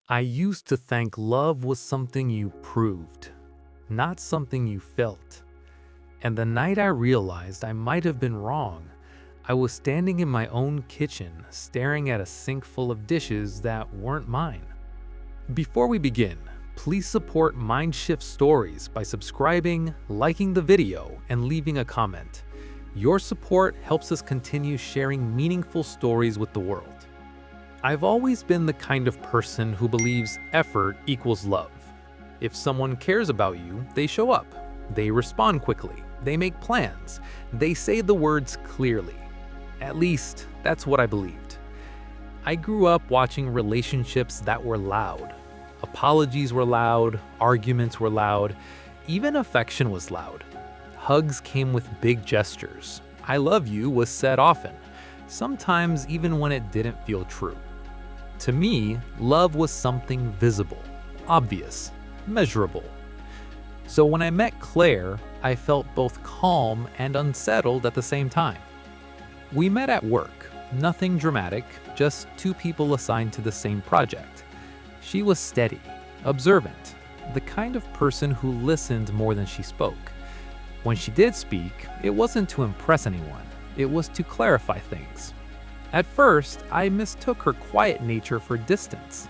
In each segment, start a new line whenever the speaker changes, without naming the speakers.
I used to think love was something you proved, not something you felt. And the night I realized I might have been wrong, I was standing in my own kitchen, staring at a sink full of dishes that weren't mine. Before we begin, please support Mindshift Stories by subscribing, liking the video, and leaving a comment. Your support helps us continue sharing meaningful stories with the world. I've always been the kind of person who believes effort equals love. If someone cares about you, they show up. They respond quickly. They make plans. They say the words clearly. At least, that's what I believed. I grew up watching relationships that were loud. Apologies were loud, arguments were loud, even affection was loud. Hugs came with big gestures. I love you was said often, sometimes even when it didn't feel true. To me, love was something visible, obvious, measurable. So when I met Claire, I felt both calm and unsettled at the same time. We met at work, nothing dramatic, just two people assigned to the same project. She was steady, observant, the kind of person who listened more than she spoke. When she did speak, it wasn't to impress anyone, it was to clarify things. At first, I mistook her quiet nature for distance.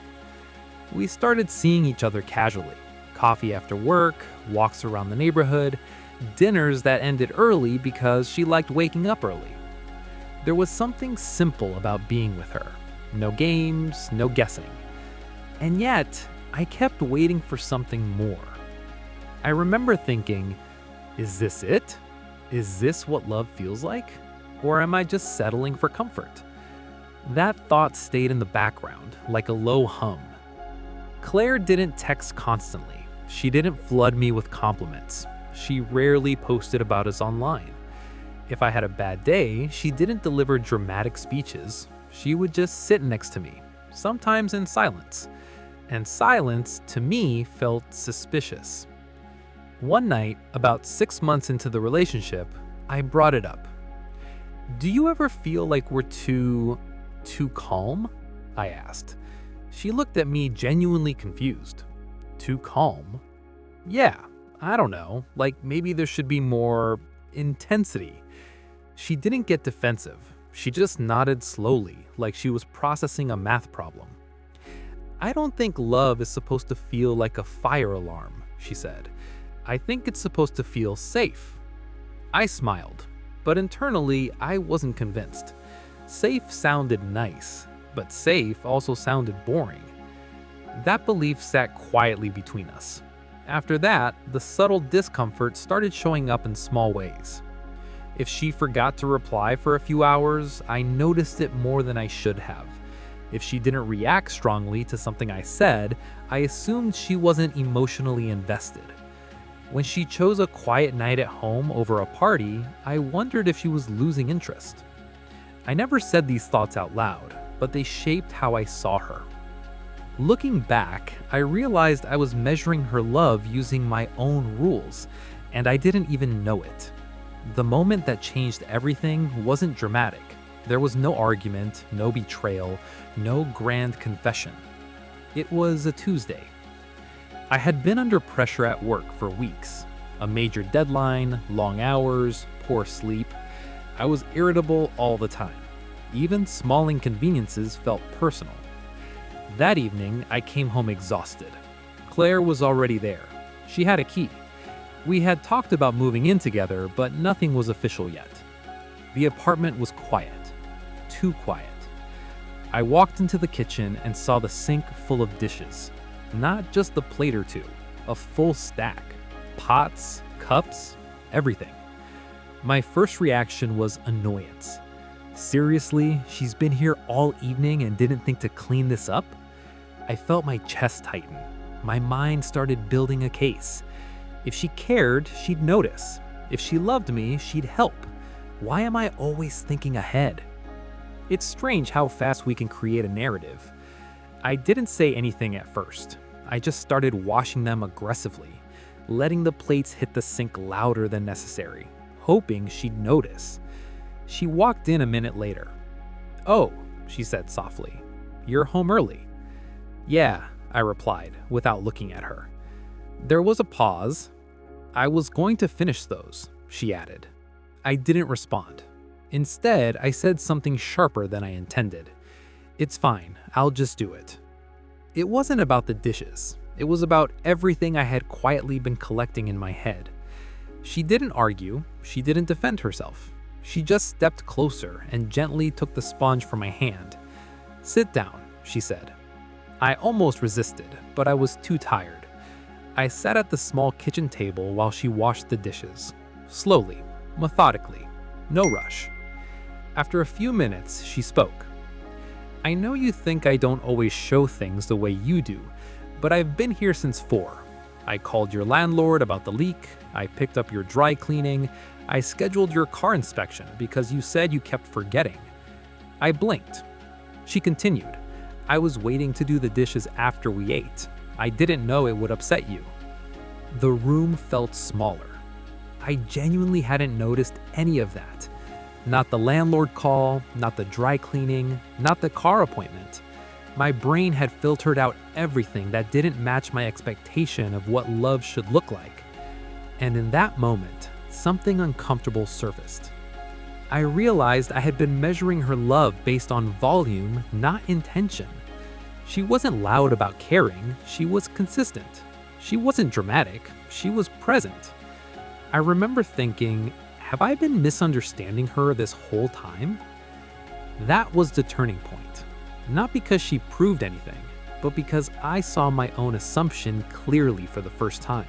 We started seeing each other casually. Coffee after work, walks around the neighborhood, dinners that ended early because she liked waking up early. There was something simple about being with her. No games, no guessing. And yet, I kept waiting for something more. I remember thinking, is this it? Is this what love feels like? Or am I just settling for comfort? That thought stayed in the background, like a low hum. Claire didn't text constantly. She didn't flood me with compliments. She rarely posted about us online. If I had a bad day, she didn't deliver dramatic speeches. She would just sit next to me, sometimes in silence. And silence, to me, felt suspicious. One night, about 6 months into the relationship, I brought it up. Do you ever feel like we're too calm? I asked. She looked at me genuinely confused. Too calm? Yeah, I don't know, like maybe there should be more intensity. She didn't get defensive. She just nodded slowly, like she was processing a math problem. I don't think love is supposed to feel like a fire alarm, she said. I think it's supposed to feel safe. I smiled, but internally I wasn't convinced. Safe sounded nice, but safe also sounded boring. That belief sat quietly between us. After that, the subtle discomfort started showing up in small ways. If she forgot to reply for a few hours, I noticed it more than I should have. If she didn't react strongly to something I said, I assumed she wasn't emotionally invested. When she chose a quiet night at home over a party, I wondered if she was losing interest. I never said these thoughts out loud, but they shaped how I saw her. Looking back, I realized I was measuring her love using my own rules, and I didn't even know it. The moment that changed everything wasn't dramatic. There was no argument, no betrayal, no grand confession. It was a Tuesday. I had been under pressure at work for weeks. A major deadline, long hours, poor sleep. I was irritable all the time. Even small inconveniences felt personal. That evening, I came home exhausted. Claire was already there. She had a key. We had talked about moving in together, but nothing was official yet. The apartment was quiet. Too quiet. I walked into the kitchen and saw the sink full of dishes. Not just a plate or two, a full stack. Pots, cups, everything. My first reaction was annoyance. Seriously, she's been here all evening and didn't think to clean this up? I felt my chest tighten. My mind started building a case. If she cared, she'd notice. If she loved me, she'd help. Why am I always thinking ahead? It's strange how fast we can create a narrative. I didn't say anything at first. I just started washing them aggressively, letting the plates hit the sink louder than necessary, hoping she'd notice. She walked in a minute later. "Oh," she said softly, "you're home early." "Yeah, I replied, without looking at her. There was a pause. I was going to finish those, she added. I didn't respond. Instead, I said something sharper than I intended. It's fine, I'll just do it. It wasn't about the dishes. It was about everything I had quietly been collecting in my head. She didn't argue. She didn't defend herself. She just stepped closer and gently took the sponge from my hand. Sit down, she said. I almost resisted, but I was too tired. I sat at the small kitchen table while she washed the dishes. Slowly, methodically, no rush. After a few minutes, she spoke. I know you think I don't always show things the way you do, but I've been here since 4. I called your landlord about the leak, I picked up your dry cleaning, I scheduled your car inspection because you said you kept forgetting. I blinked. She continued, I was waiting to do the dishes after we ate. I didn't know it would upset you. The room felt smaller. I genuinely hadn't noticed any of that. Not the landlord call, not the dry cleaning, not the car appointment. My brain had filtered out everything that didn't match my expectation of what love should look like. And in that moment, something uncomfortable surfaced. I realized I had been measuring her love based on volume, not intention. She wasn't loud about caring, she was consistent. She wasn't dramatic, she was present. I remember thinking, have I been misunderstanding her this whole time? That was the turning point. Not because she proved anything, but because I saw my own assumption clearly for the first time.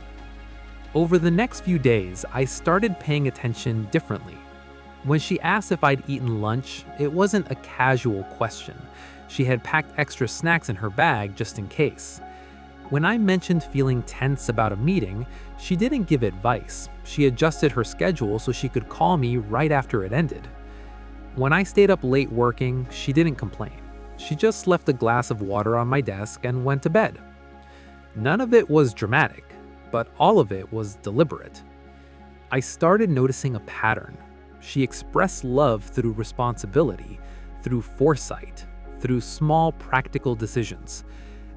Over the next few days, I started paying attention differently. When she asked if I'd eaten lunch, it wasn't a casual question. She had packed extra snacks in her bag just in case. When I mentioned feeling tense about a meeting, she didn't give advice. She adjusted her schedule so she could call me right after it ended. When I stayed up late working, she didn't complain. She just left a glass of water on my desk and went to bed. None of it was dramatic, but all of it was deliberate. I started noticing a pattern. She expressed love through responsibility, through foresight, through small practical decisions.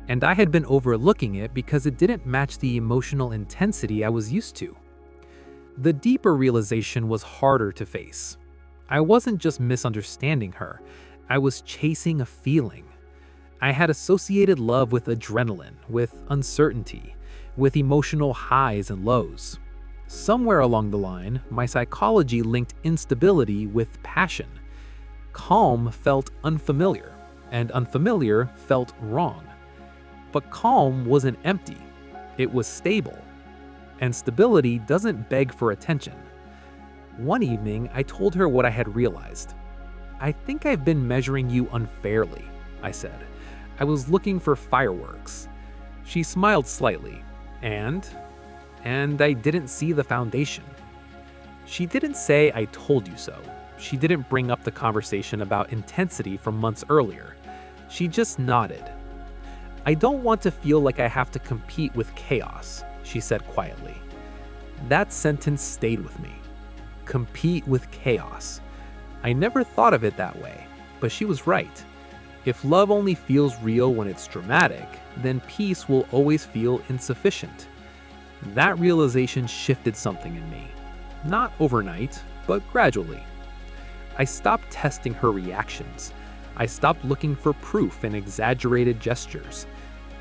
And I had been overlooking it because it didn't match the emotional intensity I was used to. The deeper realization was harder to face. I wasn't just misunderstanding her, I was chasing a feeling. I had associated love with adrenaline, with uncertainty, with emotional highs and lows. Somewhere along the line, my psychology linked instability with passion. Calm felt unfamiliar, and unfamiliar felt wrong. But calm wasn't empty, it was stable. And stability doesn't beg for attention. One evening, I told her what I had realized. I think I've been measuring you unfairly, I said. I was looking for fireworks. She smiled slightly, and I didn't see the foundation. She didn't say I told you so. She didn't bring up the conversation about intensity from months earlier. She just nodded. I don't want to feel like I have to compete with chaos, she said quietly. That sentence stayed with me. Compete with chaos. I never thought of it that way, but she was right. If love only feels real when it's dramatic, then peace will always feel insufficient. That realization shifted something in me. Not overnight, but gradually. I stopped testing her reactions. I stopped looking for proof in exaggerated gestures.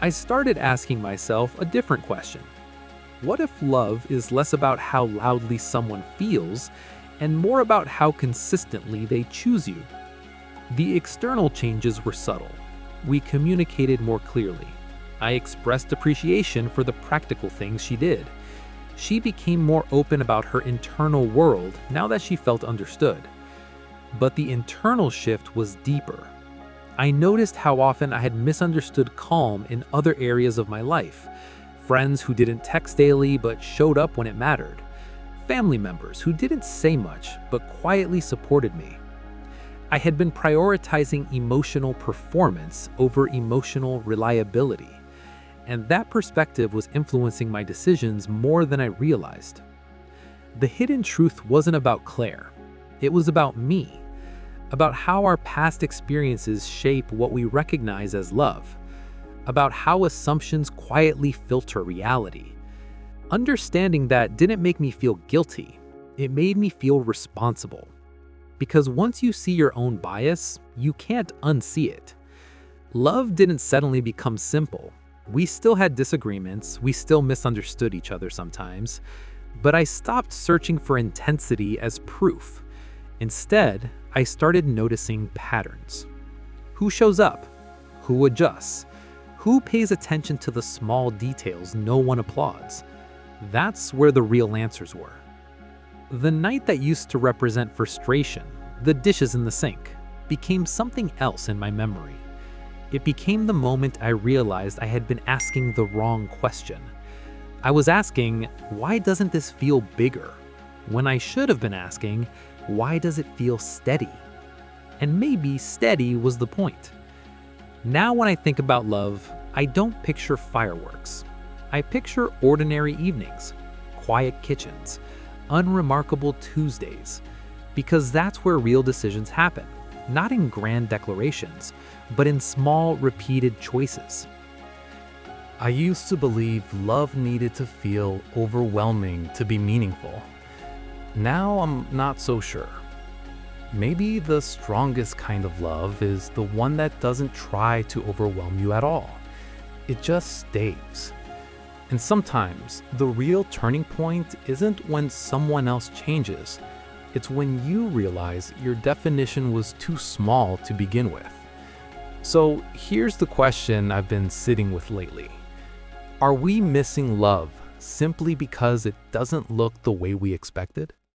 I started asking myself a different question. What if love is less about how loudly someone feels and more about how consistently they choose you? The external changes were subtle. We communicated more clearly. I expressed appreciation for the practical things she did. She became more open about her internal world now that she felt understood. But the internal shift was deeper. I noticed how often I had misunderstood calm in other areas of my life. Friends who didn't text daily but showed up when it mattered. Family members who didn't say much but quietly supported me. I had been prioritizing emotional performance over emotional reliability, and that perspective was influencing my decisions more than I realized. The hidden truth wasn't about Claire. It was about me, about how our past experiences shape what we recognize as love. about how assumptions quietly filter reality. Understanding that didn't make me feel guilty, it made me feel responsible. Because once you see your own bias, you can't unsee it. Love didn't suddenly become simple. We still had disagreements, we still misunderstood each other sometimes, but I stopped searching for intensity as proof. Instead, I started noticing patterns. Who shows up? Who adjusts? Who pays attention to the small details no one applauds? That's where the real answers were. The night that used to represent frustration, the dishes in the sink, became something else in my memory. It became the moment I realized I had been asking the wrong question. I was asking, why doesn't this feel bigger? When I should have been asking, why does it feel steady? And maybe steady was the point. Now when I think about love, I don't picture fireworks. I picture ordinary evenings, quiet kitchens, unremarkable Tuesdays, because that's where real decisions happen, not in grand declarations, but in small, repeated choices. I used to believe love needed to feel overwhelming to be meaningful. Now I'm not so sure. Maybe the strongest kind of love is the one that doesn't try to overwhelm you at all. It just stays. And sometimes the real turning point isn't when someone else changes. It's when you realize your definition was too small to begin with. So here's the question I've been sitting with lately. Are we missing love simply because it doesn't look the way we expected?